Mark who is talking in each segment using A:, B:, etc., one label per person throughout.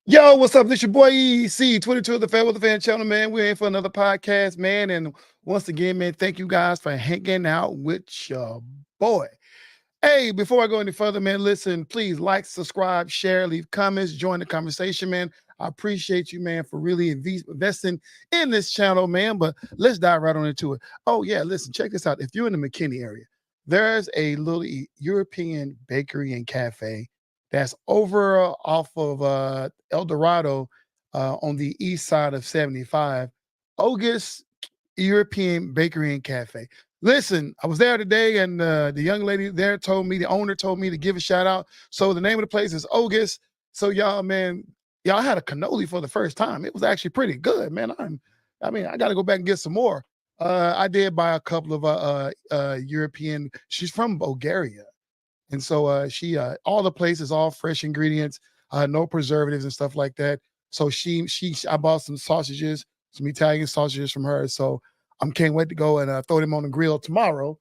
A: Yo, what's up? This your boy EC22 of the FairWeather Fan Channel, man. We're in for another podcast, man. And once again, man, thank you guys for hanging out with your boy. Hey, before I go any further, man, listen, please like, subscribe, share, leave comments, join the conversation, man. I appreciate you, man, for really investing in this channel, man. But let's dive right on into it. Oh, yeah, listen, check this out. If you're in the McKinney area, there's a little European bakery and cafe that's over off of El Dorado on the east side of 75. August European Bakery and Cafe. Listen, I was there today, and the young lady there told me, the owner told me to give a shout out. So the name of the place is August. So y'all, man, y'all had a cannoli for the first time. It was actually pretty good, man. I got to go back and get some more. I did buy a couple of European. She's from Bulgaria, and so she all the places, all fresh ingredients, no preservatives and stuff like that. So I bought some sausages, some Italian sausages from her. So I can't wait to go and throw them on the grill tomorrow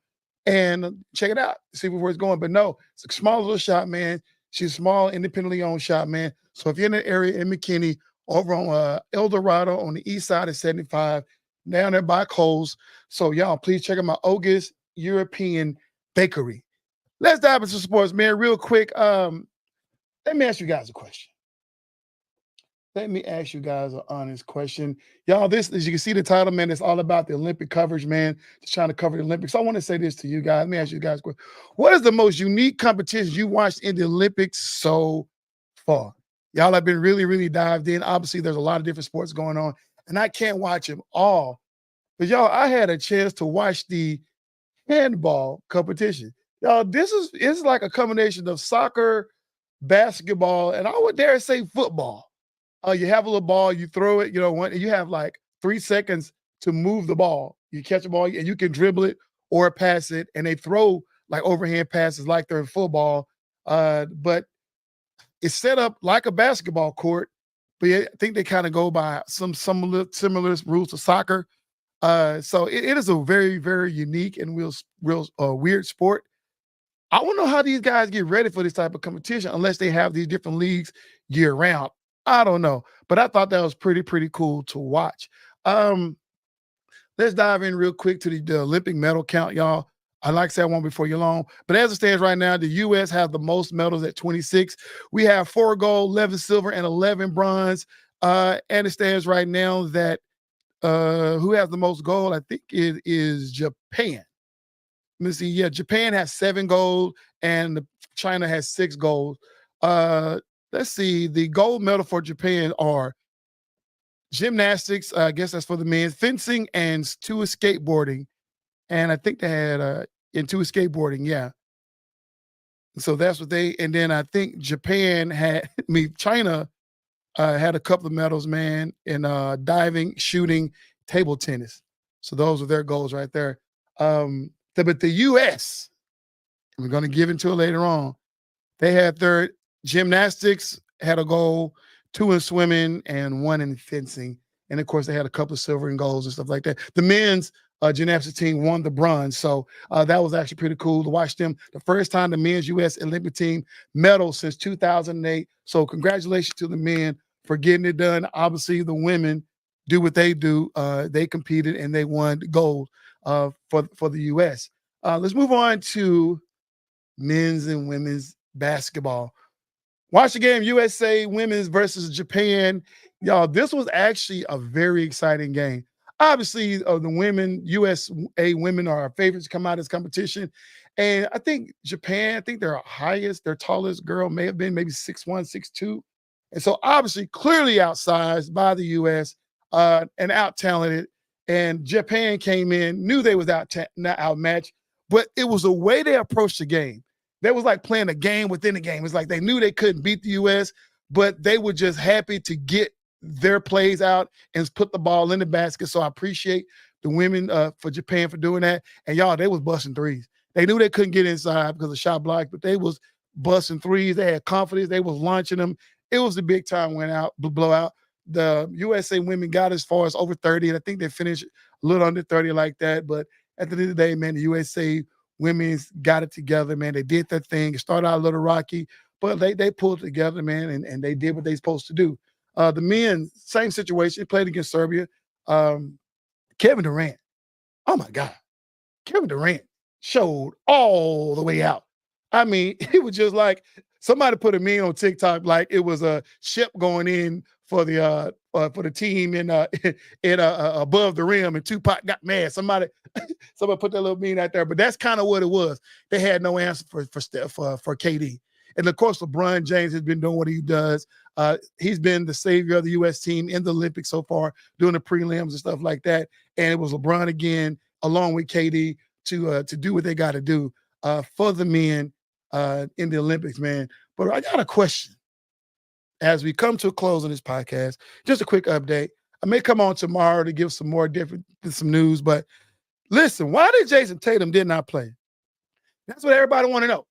A: and check it out, see where it's going. But no, it's a small little shop, man. She's a small, independently owned shop, man. So if you're in the area in McKinney, over on El Dorado on the east side of 75, down there by Coles. So y'all, please check out my August European Bakery. Let's dive into sports, man, real quick. Let me ask you guys a question. Let me ask you guys an honest question. Y'all, this, as you can see the title, man, it's all about the Olympic coverage, man. Just trying to cover the Olympics. So I want to say this to you guys. Let me ask you guys a question. What is the most unique competition you watched in the Olympics so far? Y'all have been really, really dived in. Obviously, there's a lot of different sports going on, and I can't watch them all. But y'all, I had a chance to watch the handball competition. Y'all, it's like a combination of soccer, basketball, and I would dare say football. You have a little ball, you throw it, you have like 3 seconds to move the ball. You catch the ball and you can dribble it or pass it, and they throw like overhand passes like they're in football. But it's set up like a basketball court, but I think they kind of go by some similar rules to soccer. So it is a very, very unique and real weird sport. I don't know how these guys get ready for this type of competition unless they have these different leagues year round. I don't know, but I thought that was pretty cool to watch. Um, let's dive in real quick to the Olympic medal count, y'all. I like to say I won't before you long, but as it stands right now, the U.S. has the most medals at 26. We have 4 gold, 11 silver, and 11 bronze. And it stands right now that who has the most gold? I think it is Japan. Let me see. Yeah, Japan has 7 gold and China has 6 gold. Let's see. The gold medal for Japan are gymnastics. I guess that's for the men, fencing, and 2 is skateboarding. And I think they had in 2 is skateboarding. Yeah. So that's what they. And then I think Japan had. China had a couple of medals, man, in diving, shooting, table tennis. So those are their goals right there. But the U.S. we're going to give into it later on. They had their gymnastics had a goal, 2 in swimming, and 1 in fencing. And of course, they had a couple of silver and golds and stuff like that. The men's gymnastics team won the bronze. So that was actually pretty cool to watch them. The first time the men's U.S. Olympic team medal since 2008. So congratulations to the men for getting it done. Obviously, the women do what they do. They competed and they won gold for the U.S. Let's move on to men's and women's basketball. Watch the game, USA women's versus Japan. Y'all, this was actually a very exciting game. Obviously, the women, USA women are our favorites to come out of this competition. And I think Japan, I think their tallest girl may have been maybe 6'1", 6'2". And so obviously clearly outsized by the US and out-talented. And Japan came in, knew they was not outmatched, but it was the way they approached the game. They was like playing a game within the game. It's like they knew they couldn't beat the U.S., but they were just happy to get their plays out and put the ball in the basket. So I appreciate the women for Japan for doing that. And y'all, they was busting threes. They knew they couldn't get inside because of shot block, but they was busting threes. They had confidence. They was launching them. It was a big time blowout. The USA women got as far as over 30, and I think they finished a little under 30 like that. But at the end of the day, man, the USA women's got it together, man. They did their thing. It started out a little rocky, but they pulled together, man, and they did what they supposed to do. The men, same situation, played against Serbia. Kevin Durant. Oh my God. Kevin Durant showed all the way out. I mean, he was just like somebody put a meme on TikTok like it was a ship going in for the team in above the rim, and Tupac got mad. Somebody put that little meme out there, but that's kind of what it was. They had no answer for KD, and of course LeBron James has been doing what he does. He's been the savior of the U.S. team in the Olympics so far, doing the prelims and stuff like that. And it was LeBron again, along with KD, to do what they got to do for the men in the Olympics, man. But I got a question as we come to a close on this podcast. Just a quick update. I may come on tomorrow to give some news, but listen, why did Jason Tatum did not play? That's what everybody want to know.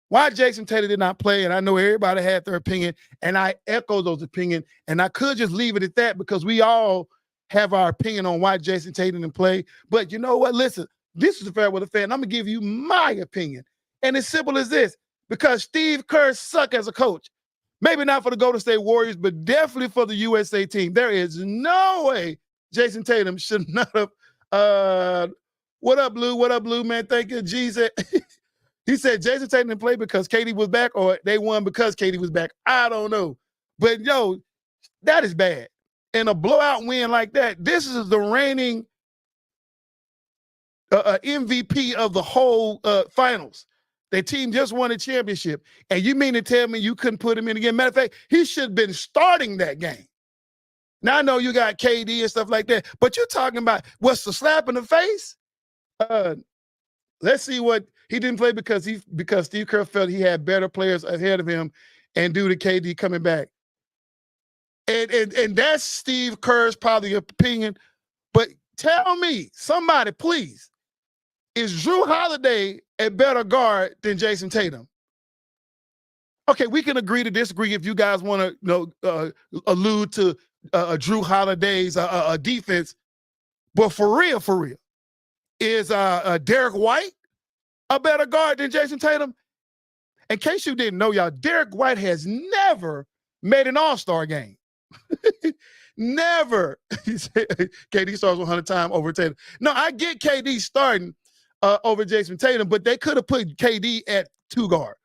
A: Why Jason Tatum did not play, and I know everybody had their opinion, and I echo those opinions, and I could just leave it at that because we all have our opinion on why Jason Tatum didn't play. But you know what? Listen, this is the FairWeather Fan. I'm going to give you my opinion, and it's simple as this, because Steve Kerr sucked as a coach. Maybe not for the Golden State Warriors, but definitely for the USA team. There is no way Jason Tatum should not have what up, Blue? What up, Blue, man? Thank you, Jesus. He said Jason Tatum didn't play because KD was back, or they won because KD was back. I don't know. But, yo, that is bad. And a blowout win like that, this is the reigning MVP of the whole finals. Their team just won a championship. And you mean to tell me you couldn't put him in again? Matter of fact, he should have been starting that game. Now, I know you got KD and stuff like that, but you're talking about what's the slap in the face? Let's see what he didn't play because Steve Kerr felt he had better players ahead of him, and due to KD coming back. And that's Steve Kerr's probably opinion. But tell me, somebody, please, is Drew Holiday a better guard than Jason Tatum? Okay, we can agree to disagree if you guys want to allude to Drew Holiday's defense. But for real, is Derek White a better guard than Jason Tatum? In case you didn't know, y'all, Derek White has never made an all-star game. Never. KD starts 100 times over Tatum. No, I get KD starting over Jason Tatum, but they could have put KD at 2 guard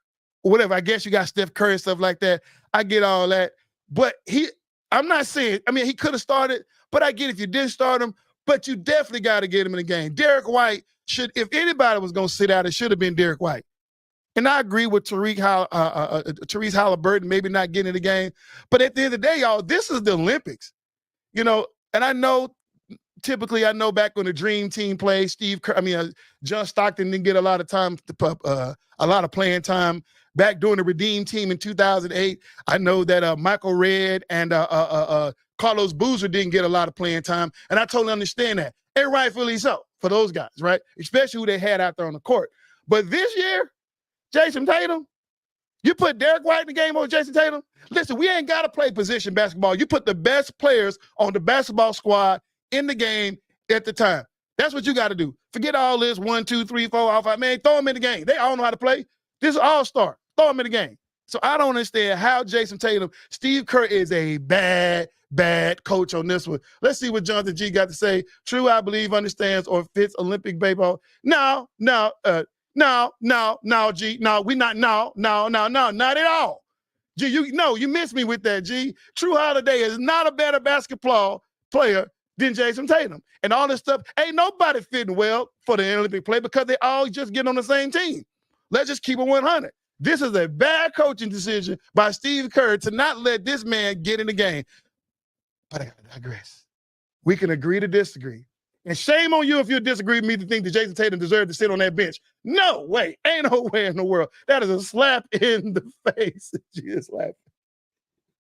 A: or whatever. I guess you got Steph Curry and stuff like that. I get all that. But I'm not saying, I mean, he could have started, but I get if you didn't start him, but you definitely got to get him in the game. Derek White should, if anybody was going to sit out, it should have been Derek White. And I agree with Therese Halliburton maybe not getting in the game. But at the end of the day, y'all, this is the Olympics. You know, and I know typically back when the Dream Team played, John Stockton didn't get a lot of time, a lot of playing time. Back during the Redeem Team in 2008, I know that Michael Redd and Carlos Boozer didn't get a lot of playing time. And I totally understand that. And rightfully so for those guys, right? Especially who they had out there on the court. But this year, Jason Tatum, you put Derek White in the game over Jason Tatum? Listen, we ain't got to play position basketball. You put the best players on the basketball squad in the game at the time. That's what you got to do. Forget all this 1, 2, 3, 4, all 5. Man, throw them in the game. They all know how to play. This is all-star. Throw them in the game. So I don't understand how Jason Tatum, Steve Kerr is a bad coach on this one. Let's see what Jonathan G got to say. True, I believe, understands or fits Olympic baseball. No, G. No, we not, not at all. G, you missed me with that, G. True Holiday is not a better basketball player than Jason Tatum. And all this stuff, ain't nobody fitting well for the Olympic play because they all just get on the same team. Let's just keep it 100. This is a bad coaching decision by Steve Kerr to not let this man get in the game. But I gotta digress. We can agree to disagree. And shame on you if you disagree with me to think that Jason Tatum deserved to sit on that bench. No way. Ain't no way in the world. That is a slap in the face. G is laughing.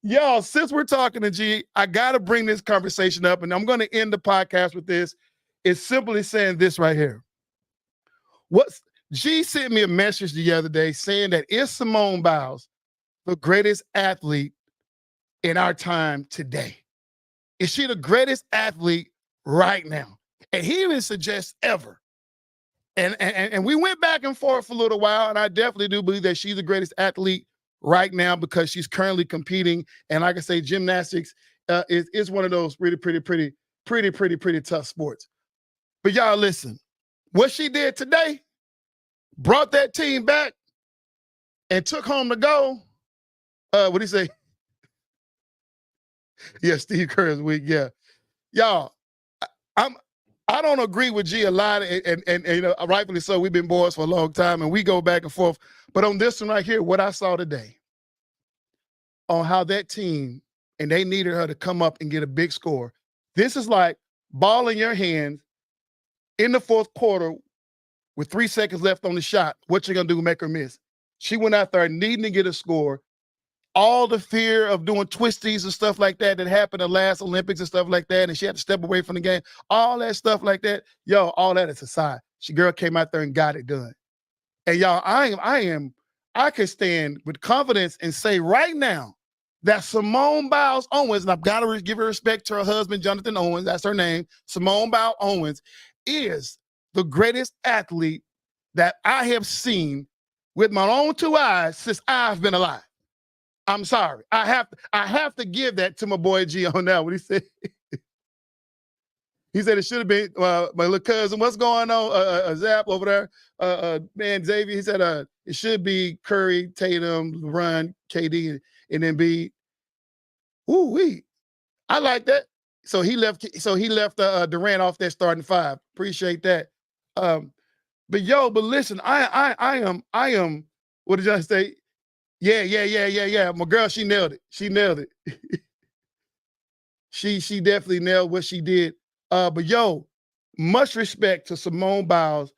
A: Y'all, since we're talking to G, I got to bring this conversation up, and I'm going to end the podcast with this. It's simply saying this right here. G sent me a message the other day saying that is Simone Biles the greatest athlete in our time today? Is she the greatest athlete right now? And he even suggests ever. And we went back and forth for a little while, and I definitely do believe that she's the greatest athlete right now because she's currently competing. And like I say, gymnastics is one of those pretty tough sports. But y'all listen, what she did today brought that team back and took home the gold. What do you say? Yeah, Steve Kerr is weak. Yeah, y'all. I don't agree with G a lot, and you know, rightfully so. We've been boys for a long time, and we go back and forth. But on this one right here, what I saw today, on how that team and they needed her to come up and get a big score. This is like ball in your hands in the fourth quarter with 3 seconds left on the shot. What you gonna do? Make her miss? She went out there needing to get a score. All the fear of doing twisties and stuff like that happened at last Olympics and stuff like that, and she had to step away from the game. All that stuff like that, yo, all that is aside. She girl came out there and got it done. And y'all, I can stand with confidence and say right now that Simone Biles-Owens, and I've got to give her respect to her husband, Jonathan Owens, that's her name, Simone Biles-Owens, is the greatest athlete that I have seen with my own 2 eyes since I've been alive. I'm sorry. I have to give that to my boy G on that. What he said. He said it should have been my little cousin. What's going on? Zap over there. Man, Xavier, he said it should be Curry, Tatum, LeBron, KD, and Embiid. Ooh-wee. I like that. So he left Durant off that starting 5. Appreciate that. But listen, I am, what did y'all say? Yeah. My girl, she nailed it. She nailed it. she definitely nailed what she did. But much respect to Simone Biles,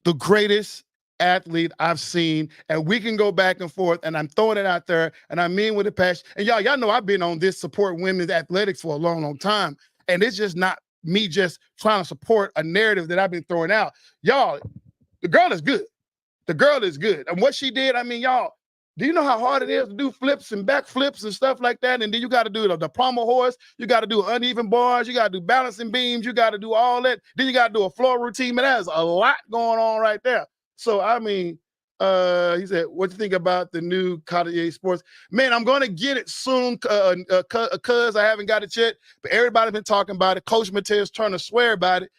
A: the greatest athlete I've seen. And we can go back and forth, and I'm throwing it out there, and I mean with a passion. And y'all know I've been on this support women's athletics for a long time. And it's just not me just trying to support a narrative that I've been throwing out. Y'all, the girl is good. The girl is good. And what she did, I mean, y'all, do you know how hard it is to do flips and back flips and stuff like that? And then you got to do the pommel horse. You got to do uneven bars. You got to do balancing beams. You got to do all that. Then you got to do a floor routine. Man, there's a lot going on right there. So, I mean, he said, what do you think about the new Cartier Sports? Man, I'm going to get it soon because I haven't got it yet. But everybody's been talking about it. Coach Mateus trying to swear about it.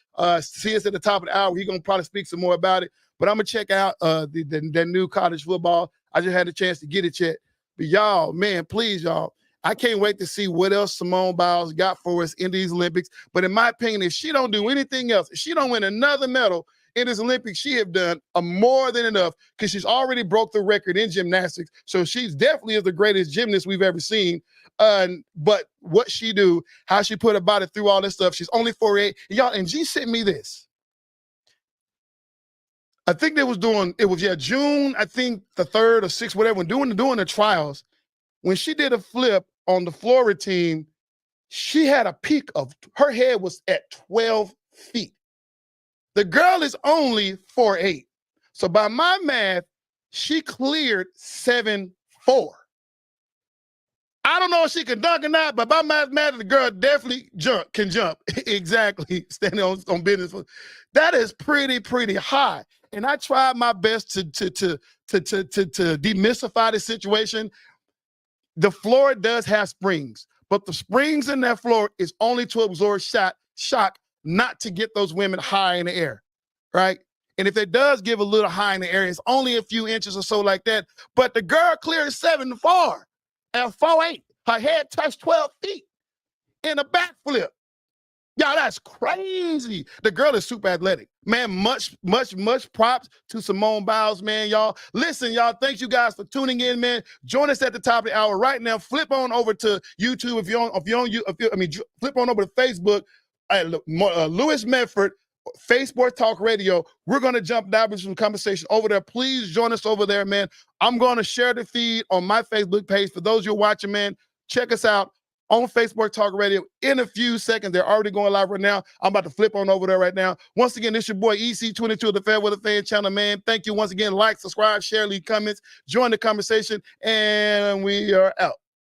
A: See us at the top of the hour. He's going to probably speak some more about it. But I'm going to check out the new college football. I just had a chance to get it yet. But y'all, man, please, y'all, I can't wait to see what else Simone Biles got for us in these Olympics. But in my opinion, if she don't do anything else, if she don't win another medal in this Olympics, she have done more than enough because she's already broke the record in gymnastics. So she's definitely is the greatest gymnast we've ever seen. But what she do, how she put her body through all this stuff, she's only 48. Y'all, and G sent me this. I think they was doing, June, I think the 3rd or 6th, whatever, when doing the trials, when she did a flip on the floor routine, she had a peak of, her head was at 12 feet. The girl is only 4'8". So by my math, she cleared 7'4". I don't know if she can dunk or not, but by my math, the girl definitely can jump. Exactly, standing on business. That is pretty high. And I tried my best to demystify the situation. The floor does have springs, but the springs in that floor is only to absorb shock, not to get those women high in the air, right? And if it does give a little high in the air, it's only a few inches or so like that. But the girl cleared 7'4" at 4'8". Her head touched 12 feet in a backflip. Y'all, that's crazy. The girl is super athletic. Man, much props to Simone Biles, man, y'all. Listen, y'all, thanks you guys for tuning in, man. Join us at the top of the hour right now. Flip on over to YouTube flip on over to Facebook. Lewis Medford, Facebook Talk Radio. We're going to jump down into some conversation over there. Please join us over there, man. I'm going to share the feed on my Facebook page. For those you're watching, man, check us out on Facebook Talk Radio in a few seconds. They're already going live right now. I'm about to flip on over there right now. Once again, this your boy EC22 of the FairWeather Fan Channel, man. Thank you once again. Like, subscribe, share, leave comments, join the conversation, and we are out.